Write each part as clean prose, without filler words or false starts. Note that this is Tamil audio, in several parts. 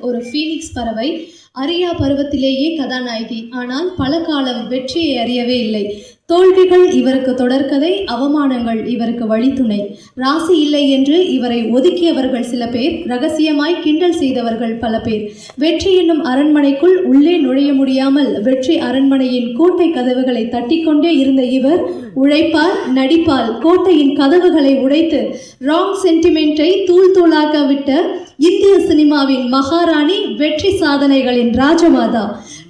ஒரு ஃபீனிக்ஸ் பறவை. அறியா பருவத்திலேயே கதாநாயகி. ஆனால் பல காலம் வெற்றியை அறியவே இல்லை. தோல்விகள் இவருக்கு தொடர்கதை, அவமானங்கள் இவருக்கு வழித்துணை. ராசி இல்லை என்று இவரை ஒதுக்கியவர்கள் சில பேர், ரகசியமாய் கிண்டல் செய்தவர்கள் பல பேர். வெற்றி என்னும் அரண்மனைக்குள் உள்ளே நுழைய முடியாமல் வெற்றி அரண்மனையின் கோட்டை கதவுகளை தட்டிக்கொண்டே இருந்த இவர் உழைப்பால் நடிப்பால் கோட்டையின் கதவுகளை உடைத்து ராங் சென்டிமெண்ட்டை தூள் தூளாக்க விட்ட இந்திய சினிமாவின் மகாராணி, வெற்றி சாதனைகளின் ராஜமாதா.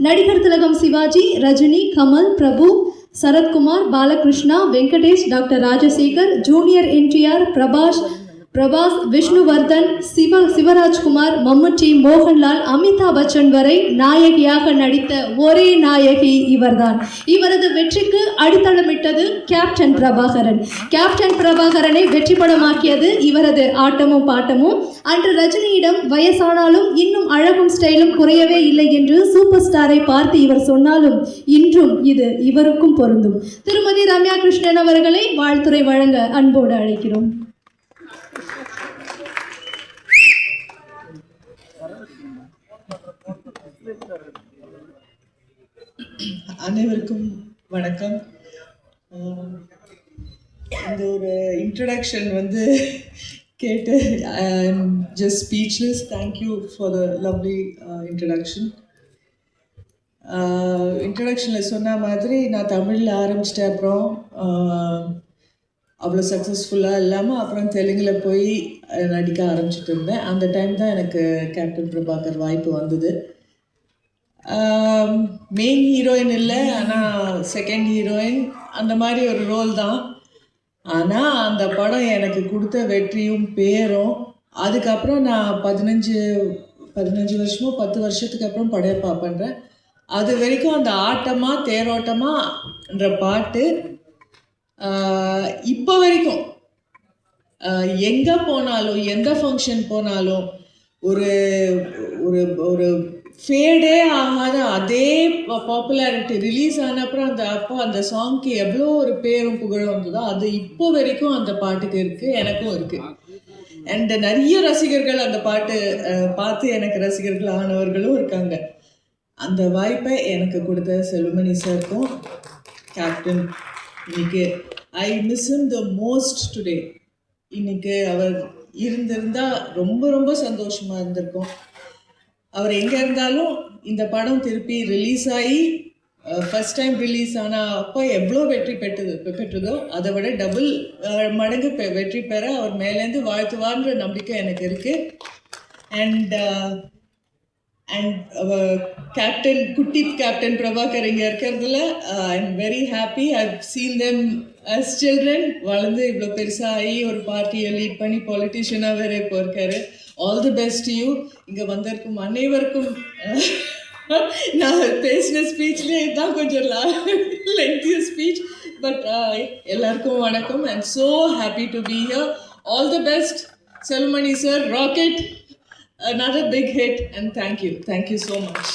நடிகர் திலகம் சிவாஜி, ரஜினி, கமல், பிரபு, சரத்குமார், பாலகிருஷ்ணா, வெங்கடேஷ், டாக்டர் ராஜசேகர், ஜூனியர் என்டிஆர், பிரபாஸ், விஷ்ணுவர்தன், சிவராஜ்குமார், மம்முட்டி, மோகன்லால், அமிதாப் பச்சன் வரை நாயகியாக நடித்த ஒரே நாயகி இவர்தான். இவரது வெற்றிக்கு அடித்தளமிட்டது கேப்டன் பிரபாகரன். கேப்டன் பிரபாகரனை வெற்றி படமாக்கியது இவரது ஆட்டமும் பாட்டமும். அன்று ரஜினியிடம் வயசானாலும் இன்னும் அழகும் ஸ்டைலும் குறையவே இல்லை என்று சூப்பர் ஸ்டாரை பார்த்து இவர் சொன்னாலும் இன்றும் இது இவருக்கும் பொருந்தும். திருமதி ரம்யா கிருஷ்ணன் அவர்களை வாழ்த்துரை வழங்க அன்போடு அழைக்கிறோம். அனைவருக்கும் வணக்கம். இந்த ஒரு இன்ட்ரடக்ஷன் கேட்டு I am just speechless. Thank you for the lovely introduction. இன்ட்ரடக்ஷனில் சொன்ன மாதிரி நான் தமிழில் ஆரம்பிச்சிட்டேன். அப்புறம் அவ்வளோ சக்ஸஸ்ஃபுல்லாக இல்லாமல் அப்புறம் தெலுங்கில் போய் நடிக்க ஆரம்பிச்சிட்டு இருந்தேன். அந்த டைம் தான் எனக்கு கேப்டன் பிரபாகர் வாய்ப்பு வந்தது. மெயின் ஹீரோயின் இல்லை, ஆனால் செகண்ட் ஹீரோயின் அந்த மாதிரி ஒரு ரோல் தான். ஆனால் அந்த படம் எனக்கு கொடுத்த வெற்றியும் பேரும். அதுக்கப்புறம் நான் 15 வருஷமோ 10 வருஷத்துக்கு அப்புறம் படையப்பா பண்ணுறேன். அது வரைக்கும் அந்த ஆட்டமாக தேரோட்டமான்ற பாட்டு இப்போ வரைக்கும் எங்கே போனாலும் எந்த ஃபங்க்ஷன் போனாலும் ஒரு ஒரு ஒரு ஃபேடே ஆகாத அதே பாப்புலாரிட்டி. ரிலீஸ் ஆன அப்புறம் அந்த சாங்க்கு எவ்வளோ ஒரு பேரும் புகழும் வந்ததோ அது இப்போ வரைக்கும் அந்த பாட்டுக்கு இருக்குது, எனக்கும் இருக்குது. அண்ட் நிறைய ரசிகர்கள் அந்த பாட்டு பார்த்து எனக்கு ரசிகர்கள் ஆனவர்களும் இருக்காங்க. அந்த வாய்ப்பை எனக்கு கொடுத்த செல்வமணி சாருக்கும் கேப்டன் இன்னைக்கு I miss him the most today. இன்னைக்கு அவர் இருந்திருந்தால் ரொம்ப ரொம்ப சந்தோஷமாக இருந்திருக்கும். அவர் எங்கே இருந்தாலும் இந்த படம் திருப்பி ரிலீஸ் ஆகி ஃபஸ்ட் டைம் ரிலீஸ் ஆனால் அப்போ எவ்வளோ வெற்றி பெற்றதோ அதை விட டபுள் மடங்கு வெற்றி பெற அவர் மேலேருந்து வாழ்த்துவார்ன்ற நம்பிக்கை எனக்கு இருக்குது. அண்ட் கேப்டன் குட்டி கேப்டன் பிரபாகர் இங்கே இருக்கிறதுல I am very happy. I have seen them as children. வளர்ந்து இவ்வளோ பெருசாகி ஒரு பார்ட்டியை லீட் பண்ணி பாலிட்டிஷியனாக வேறு இப்போ இருக்காரு. All the best you. இங்கே வந்திருக்கும் அனைவருக்கும் நான் பேசின ஸ்பீச்லேயே இதுதான் கொஞ்சம் லென்த்திய ஸ்பீச். பட் எல்லாருக்கும் வணக்கம். I am so happy to be here. All the best Selvamani sir. Rocket, another big hit, and thank you so much.